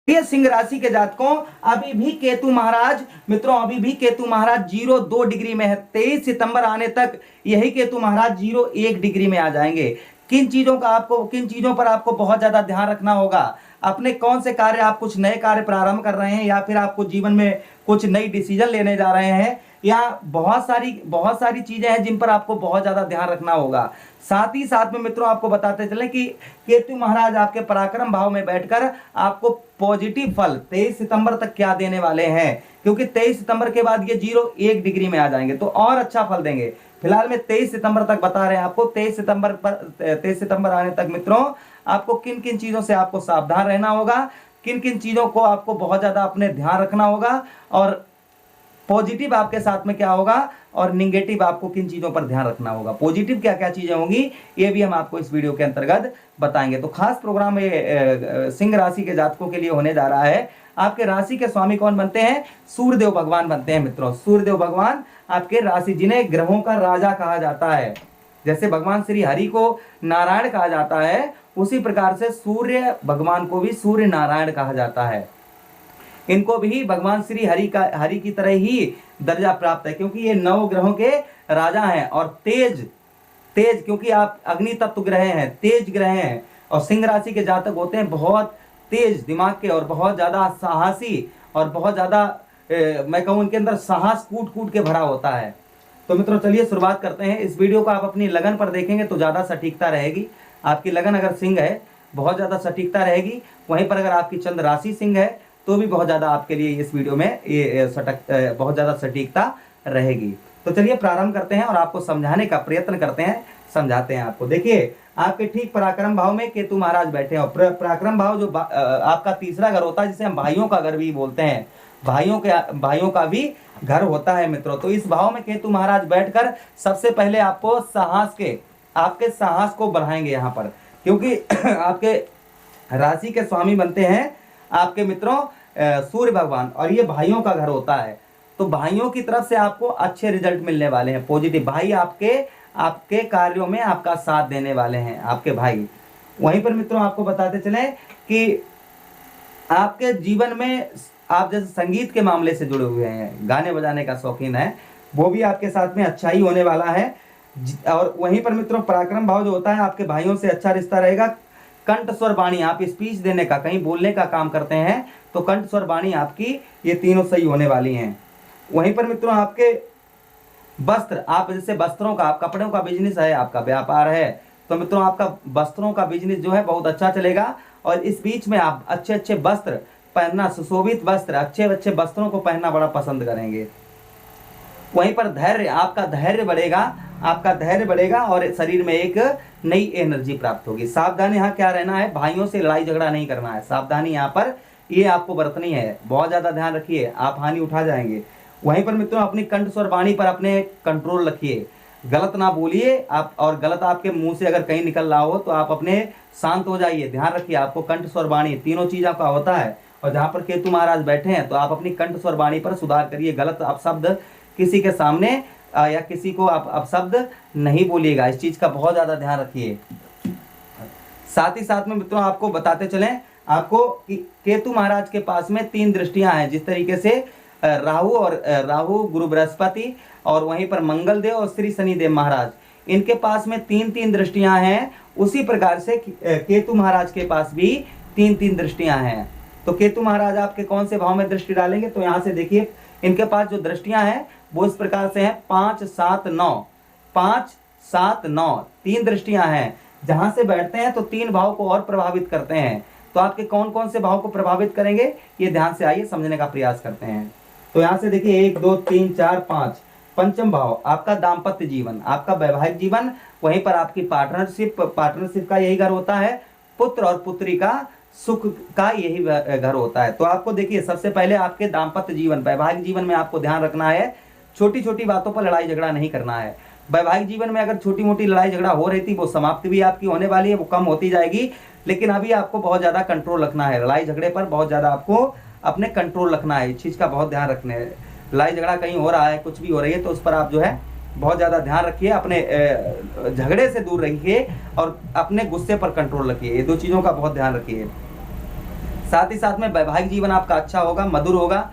ये सिंह राशि के जातकों, अभी भी केतु महाराज मित्रों, अभी भी केतु महाराज 0-2 डिग्री में है। 23 सितंबर आने तक यही केतु महाराज 0-1 डिग्री में आ जाएंगे। किन चीजों पर आपको बहुत ज्यादा ध्यान रखना होगा? अपने कौन से कार्य, आप कुछ नए कार्य प्रारंभ कर रहे हैं या फिर आपको जीवन में कुछ नई डिसीजन लेने जा रहे हैं, या बहुत सारी चीजें हैं जिन पर आपको बहुत ज्यादा ध्यान रखना होगा। साथ ही साथ में मित्रों आपको बताते चलें कि केतु महाराज आपके पराक्रम भाव में बैठकर आपको पॉजिटिव फल 23 सितंबर तक क्या देने वाले हैं, क्योंकि 23 सितंबर के बाद ये 0-1 डिग्री में आ जाएंगे तो और अच्छा फल देंगे। फिलहाल में 23 सितंबर तक बता रहे हैं आपको। 23 सितंबर आने तक मित्रों आपको किन किन चीजों से आपको सावधान रहना होगा, किन किन चीजों को आपको बहुत ज्यादा अपने ध्यान रखना होगा, और पॉजिटिव आपके साथ में क्या होगा और निगेटिव आपको किन चीजों पर ध्यान रखना होगा। पॉजिटिव क्या क्या चीजें होंगी ये भी हम आपको इस वीडियो के अंतर्गत बताएंगे। तो खास प्रोग्राम ये सिंह राशि के जातकों के लिए होने जा रहा है। आपके राशि के स्वामी कौन बनते हैं? सूर्यदेव भगवान बनते हैं मित्रों। सूर्यदेव भगवान आपके राशि, जिन्हें ग्रहों का राजा कहा जाता है। जैसे भगवान श्री हरि को नारायण कहा जाता है, उसी प्रकार से सूर्य भगवान को भी सूर्य नारायण कहा जाता है। इनको भी भगवान श्री हरि की तरह ही दर्जा प्राप्त है, क्योंकि ये 9 ग्रहों के राजा हैं और तेज क्योंकि आप अग्नि तत्व ग्रह हैं, तेज ग्रह हैं। और सिंह राशि के जातक होते हैं बहुत तेज दिमाग के और बहुत ज्यादा साहसी और बहुत ज्यादा मैं कहूँ उनके अंदर साहस कूट के भरा होता है। तो मित्रों चलिए शुरुआत करते हैं। इस वीडियो को आप अपनी लगन पर देखेंगे तो ज्यादा सटीकता रहेगी। आपकी लगन अगर सिंह है बहुत ज्यादा सटीकता रहेगी, वहीं पर अगर आपकी चंद्र राशि सिंह है तो भी बहुत ज्यादा आपके लिए इस वीडियो में ये बहुत ज्यादा सटीकता रहेगी। तो चलिए प्रारंभ करते हैं और आपको समझाने का प्रयत्न करते हैं, समझाते हैं आपको। देखिए आपके ठीक पराक्रम भाव में केतु महाराज बैठे हैं और पराक्रम भाव जो आपका तीसरा घर होता है, जिसे हम भाइयों का घर भी बोलते हैं, भाइयों का भी घर होता है मित्रों। तो इस भाव में केतु महाराज बैठकर सबसे पहले आपको आपके साहस को बढ़ाएंगे यहाँ पर, क्योंकि आपके राशि के स्वामी बनते हैं आपके मित्रों सूर्य भगवान, और ये भाइयों का घर होता है। तो भाइयों की तरफ से आपको अच्छे रिजल्ट मिलने वाले हैं, पॉजिटिव। भाई आपके कार्यों में आपका साथ देने वाले हैं, आपके भाई। वहीं पर मित्रों आपको बताते चलें कि आपके जीवन में आप जैसे संगीत के मामले से जुड़े हुए हैं, गाने बजाने का शौकीन है, वो भी आपके साथ में अच्छा ही होने वाला है। और वहीं पर मित्रों पराक्रम भाव जो होता है, आपके भाइयों से अच्छा रिश्ता रहेगा। कंठ स्वर वाणी, आप स्पीच देने का, कहीं बोलने का काम करते हैं तो कंठ स्वर वाणी आपकी ये तीनों सही होने वाली हैं। वहीं पर मित्रों आपके वस्त्र, आप जैसे वस्त्रों का, आप कपड़ों का बिजनेस है, आपका व्यापार है, तो मित्रों आपका वस्त्रों का बिजनेस जो है बहुत अच्छा चलेगा। और इस बीच में आप अच्छे वस्त्र पहनना, सुशोभित वस्त्र, अच्छे वस्त्रों को पहनना बड़ा पसंद करेंगे। वहीं पर आपका धैर्य बढ़ेगा और शरीर में एक नई एनर्जी प्राप्त होगी। सावधानी यहाँ क्या रहना है, भाइयों से लड़ाई झगड़ा नहीं करना है, सावधानी यहाँ पर ये आपको बरतनी है, बहुत ज्यादा ध्यान रखिए, आप हानि उठा जाएंगे। वहीं पर मित्रों अपनी कंठ स्वर वाणी पर अपने कंट्रोल रखिए, गलत ना बोलिए आप, और गलत आपके मुंह से अगर कहीं निकल रहा हो तो आप अपने शांत हो जाइए। ध्यान रखिए, आपको कंठ स्वर वाणी तीनों चीजों का होता है। और जहाँ पर केतु महाराज बैठे हैं तो आप अपनी कंठ स्वर वाणी पर सुधार करिए। गलत अपशब्द किसी के सामने या किसी को आप अपशब्द नहीं बोलिएगा, इस चीज का बहुत ज्यादा ध्यान रखिए। साथ ही साथ में मित्रों आपको बताते चलें आपको कि केतु महाराज के पास में 3 दृष्टियां हैं। जिस तरीके से राहु गुरु बृहस्पति और वहीं पर मंगल देव और श्री शनिदेव महाराज, इनके पास में 3 दृष्टियां हैं, उसी प्रकार से केतु महाराज के पास भी 3 दृष्टियां हैं। तो केतु महाराज आपके कौन से भाव में दृष्टि डालेंगे, तो यहाँ से देखिए इनके पास जो दृष्टियां हैं वो इस प्रकार से हैं 5, 7, 9, 5, 7, 9 3 दृष्टियां हैं। जहां से बैठते हैं तो 3 भाव को और प्रभावित करते हैं। तो आपके कौन कौन से भाव को प्रभावित करेंगे ये ध्यान से आइए समझने का प्रयास करते हैं। तो यहाँ से देखिए 1, 2, 3, 4, 5 पंचम भाव आपका दाम्पत्य जीवन, आपका वैवाहिक जीवन, वहीं पर आपकी पार्टनरशिप का यही घर होता है। पुत्र और पुत्री का सुख का यही घर होता है। तो आपको देखिए सबसे पहले आपके दाम्पत्य जीवन, वैवाहिक जीवन में आपको ध्यान रखना है, छोटी छोटी बातों पर लड़ाई झगड़ा नहीं करना है। वैवाहिक जीवन में अगर छोटी मोटी लड़ाई झगड़ा हो रही थी वो समाप्ति भी आपकी होने वाली है, वो कम होती जाएगी। लेकिन अभी आपको बहुत ज्यादा कंट्रोल रखना है, लड़ाई झगड़े पर बहुत ज्यादा आपको अपने कंट्रोल रखना है, इस चीज का बहुत ध्यान रखना है। लड़ाई झगड़ा कहीं हो रहा है, कुछ भी हो रही है तो उस पर आप जो है बहुत ज्यादा ध्यान रखिए, अपने झगड़े से दूर रहिए और अपने गुस्से पर कंट्रोल रखिए, ये 2 चीजों का बहुत ध्यान रखिए। साथ ही साथ में वैवाहिक जीवन आपका अच्छा होगा, मधुर होगा।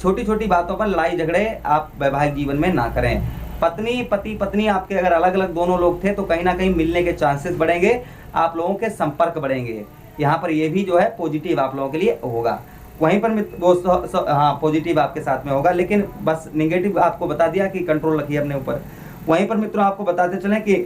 छोटी छोटी बातों पर लड़ाई झगड़े आप वैवाहिक जीवन में ना करें। पति पत्नी आपके अगर अलग अलग दोनों लोग थे तो कहीं ना कहीं मिलने के चांसेस बढ़ेंगे, आप लोगों के संपर्क बढ़ेंगे। यहाँ पर ये भी जो है पॉजिटिव आप लोगों के लिए होगा। वहीं पर वो हाँ पॉजिटिव आपके साथ में होगा, लेकिन बस नेगेटिव आपको बता दिया कि कंट्रोल रखिए अपने ऊपर। वहीं पर मित्रों आपको बताते चलें कि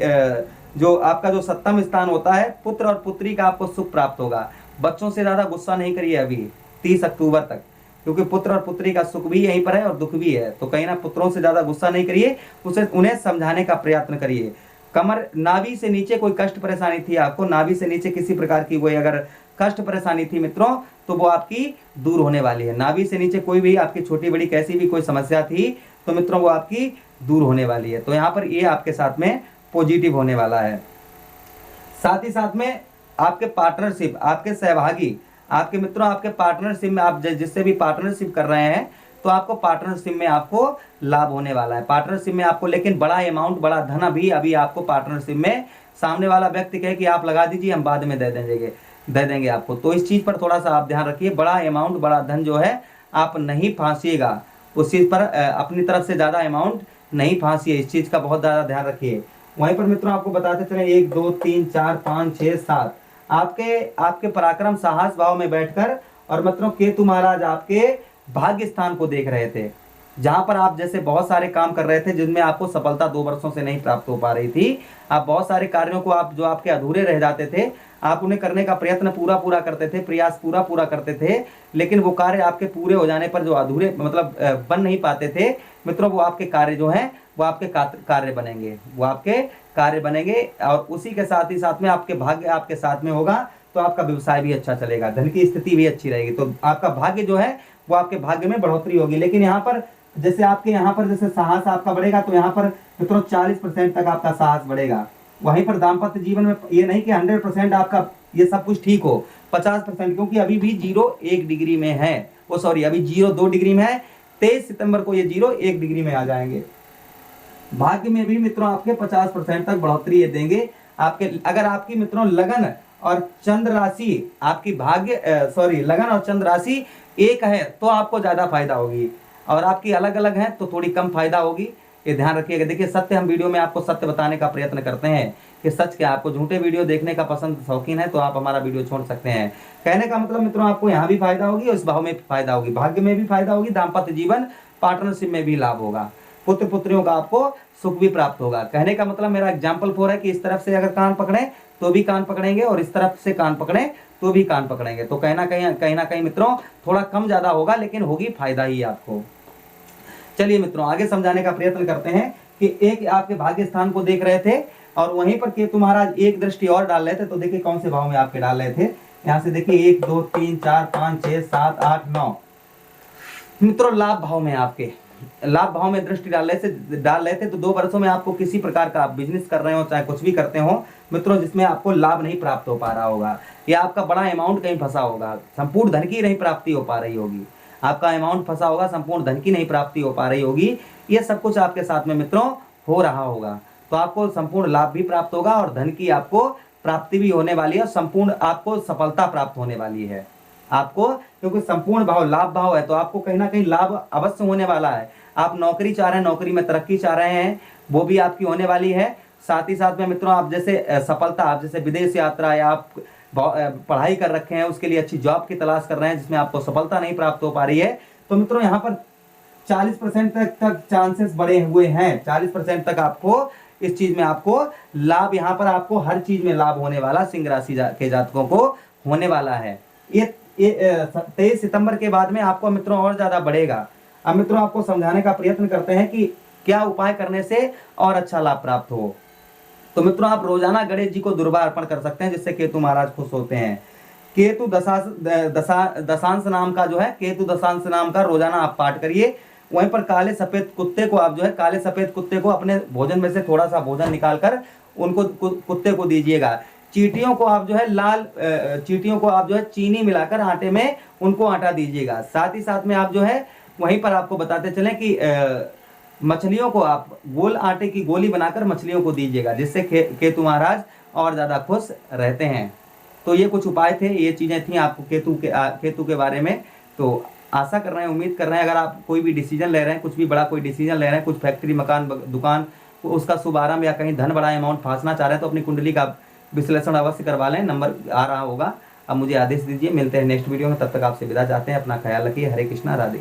जो आपका जो सप्तम स्थान होता है, पुत्र और पुत्री का आपको सुख प्राप्त होगा। बच्चों से ज्यादा गुस्सा नहीं करिए अभी 30 अक्टूबर तक, क्योंकि पुत्र और पुत्री का सुख भी यहीं पर है और दुख भी है। तो कहीं ना पुत्रों से ज्यादा गुस्सा नहीं करिए, उन्हें समझाने का प्रयत्न करिए। कमर नाभि से नीचे कोई कष्ट परेशानी थी आपको, नाभि से नीचे किसी प्रकार की कोई अगर कष्ट परेशानी थी मित्रों, तो वो आपकी दूर होने वाली है। नाभि से नीचे कोई भी आपकी छोटी बड़ी कैसी भी कोई समस्या थी तो मित्रों वो आपकी दूर होने वाली है। तो यहाँ पर ये आपके साथ में पॉजिटिव होने वाला है। साथ ही साथ में आपके पार्टनरशिप, आपके सहभागी, आपके मित्रों आपके पार्टनरशिप में आप जिससे भी पार्टनरशिप कर रहे हैं तो आपको पार्टनरशिप में आपको लाभ होने वाला है। पार्टनरशिप में आपको लेकिन बड़ा अमाउंट, बड़ा धन अभी आपको पार्टनरशिप में सामने वाला व्यक्ति कहे कि आप लगा दीजिए, हम बाद में दे देंगे आपको। तो इस चीज पर थोड़ा सा आप ध्यान रखिए। बड़ा अमाउंट, बड़ा धन जो है आप नहीं फांसिएगा, उस चीज पर अपनी तरफ से ज्यादा अमाउंट नहीं फांसिए, इस चीज का बहुत ज्यादा ध्यान रखिए। वहीं पर मित्रों आपको बताते चले 1 2 3 4 5 6 7 आपके पराक्रम साहस भाव में बैठकर, और मित्रों केतु महाराज आपके भाग्य स्थान को देख रहे थे, जहां पर आप जैसे बहुत सारे काम कर रहे थे जिनमें आपको सफलता 2 वर्षों से नहीं प्राप्त हो पा रही थी। आप बहुत सारे कार्यों को आप जो आपके अधूरे रह जाते थे, आप उन्हें करने का प्रयत्न पूरा करते थे, प्रयास पूरा करते थे, लेकिन वो कार्य आपके पूरे हो जाने पर जो अधूरे मतलब बन नहीं पाते थे मित्रों, वो आपके कार्य जो हैं वो आपके कार्य बनेंगे, वो आपके कार्य बनेंगे। और उसी के साथ ही साथ में आपके भाग्य आपके साथ में होगा तो आपका व्यवसाय भी अच्छा चलेगा, धन की स्थिति भी अच्छी रहेगी। तो आपका भाग्य जो है वो आपके भाग्य में बढ़ोतरी होगी। लेकिन यहाँ पर जैसे आपके यहाँ पर जैसे साहस आपका बढ़ेगा तो यहाँ पर मित्रों 40% तक आपका साहस बढ़ेगा। वहीं पर दाम्पत्य जीवन में ये नहीं कि 100% आपका ये सब कुछ ठीक हो, 50%, क्योंकि अभी भी 0 1 डिग्री में है, वो सॉरी अभी 0 2 डिग्री में है। 23 सितंबर को ये 0 1 डिग्री में आ जाएंगे। भाग्य में भी मित्रों आपके 50% तक बढ़ोतरी ये देंगे। आपके अगर आपकी मित्रों लगन और चंद्र राशि आपकी लगन और चंद्र राशि एक है तो आपको ज्यादा फायदा होगी, और आपकी अलग अलग है तो थोड़ी कम फायदा होगी, ये ध्यान रखिएगा। देखिए सत्य, हम वीडियो में आपको सत्य बताने का प्रयत्न करते हैं कि सच क्या। आपको झूठे वीडियो देखने का पसंद शौकीन है तो आप हमारा वीडियो छोड़ सकते हैं। कहने का मतलब मित्रों आपको यहाँ भी फायदा होगी और इस भाव में भी फायदा होगी, भाग्य में भी फायदा होगी, दाम्पत्य जीवन पार्टनरशिप में भी लाभ होगा, पुत्र पुत्रियों का आपको सुख भी प्राप्त होगा। कहने का मतलब मेरा एग्जाम्पल 4 है कि इस तरफ से अगर कान पकड़े तो भी कान पकड़ेंगे और इस तरफ से कान पकड़े तो भी कान पकड़ेंगे। तो कहीं ना कहीं मित्रों थोड़ा कम ज्यादा होगा, लेकिन होगी फायदा ही आपको। चलिए मित्रों आगे समझाने का प्रयत्न करते हैं कि एक आपके भाग्य स्थान को देख रहे थे और वहीं पर केतु महाराज एक दृष्टि और डाल रहे थे। तो देखिए कौन से भाव में आपके डाल रहे थे, यहाँ से देखिए 1 2 3 4 5 6 7 8 9 मित्रों लाभ भाव में, आपके लाभ भाव में दृष्टि डाल रहे थे। तो 2 वर्षों में आपको किसी प्रकार का आप बिजनेस कर रहे हो, चाहे कुछ भी करते हो मित्रों, जिसमें आपको लाभ नहीं प्राप्त हो पा रहा होगा, या आपका बड़ा अमाउंट कहीं फंसा होगा, संपूर्ण धन की नहीं प्राप्ति हो पा रही होगी, आपका अमाउंट फंसा होगा, संपूर्ण धन की नहीं प्राप्ति हो पा रही होगी, ये सब कुछ आपके साथ में मित्रों हो रहा होगा। तो आपको संपूर्ण लाभ भी प्राप्त होगा और धन की आपको प्राप्ति भी होने वाली है, और संपूर्ण आपको सफलता प्राप्त होने वाली है आपको, क्योंकि संपूर्ण भाव लाभ भाव है तो आपको कहीं ना कहीं लाभ अवश्य होने वाला है। आप नौकरी चाह रहे हैं, नौकरी में तरक्की चाह रहे हैं, वो भी आपकी होने वाली है। साथ ही साथ में मित्रों आप जैसे सफलता, आप जैसे विदेश यात्रा या आप पढ़ाई कर रखे हैं, उसके लिए अच्छी जॉब की तलाश कर रहे हैं जिसमें आपको सफलता नहीं प्राप्त हो पा रही है, तो मित्रों यहाँ पर 40% तक चांसेस बढ़े हुए हैं। 40% तक आपको इस चीज में आपको लाभ, यहाँ पर आपको हर चीज में लाभ होने वाला सिंह राशि के जातकों को होने वाला है। ये 23 सितंबर के बाद में आपको मित्रों और ज्यादा बढ़ेगा। अब मित्रों आपको समझाने का प्रयत्न करते हैं कि क्या उपाय करने से और अच्छा लाभ प्राप्त हो। तो मित्रों आप रोजाना गणेश जी को दुर्वा अर्पण कर सकते हैं, जिससे केतु महाराज खुश होते हैं। केतु दशांश नाम का जो है, केतु दशांश नाम का रोजाना आप पाठ करिए। वहीं पर काले सफेद कुत्ते को आप जो है, काले सफेद कुत्ते को अपने भोजन में से थोड़ा सा भोजन निकालकर उनको कुत्ते को दीजिएगा। चींटियों को आप जो है चींटियों को आप जो है चीनी मिलाकर आटे में उनको आटा दीजिएगा। साथ ही साथ में आप जो है वहीं पर आपको बताते चलें कि मछलियों को आप गोल आटे की गोली बनाकर मछलियों को दीजिएगा, जिससे केतु महाराज और ज्यादा खुश रहते हैं। तो ये कुछ उपाय थे, ये चीज़ें थी आपको केतु के बारे में। तो आशा कर रहे हैं, उम्मीद कर रहे हैं, अगर आप कोई भी डिसीजन ले रहे हैं, कुछ भी बड़ा कोई डिसीजन ले रहे हैं, कुछ फैक्ट्री, मकान, दुकान, उसका शुभारंभ या कहीं धन बड़ा अमाउंट फांसना चाह रहे हैं, तो अपनी कुंडली का विश्लेषण अवश्य करवा लें। नंबर आ रहा होगा, अब मुझे आदेश दीजिए, मिलते हैं नेक्स्ट वीडियो में। तब तक आपसे विदा चाहते हैं, अपना ख्याल रखिए। हरे कृष्णा, राधे।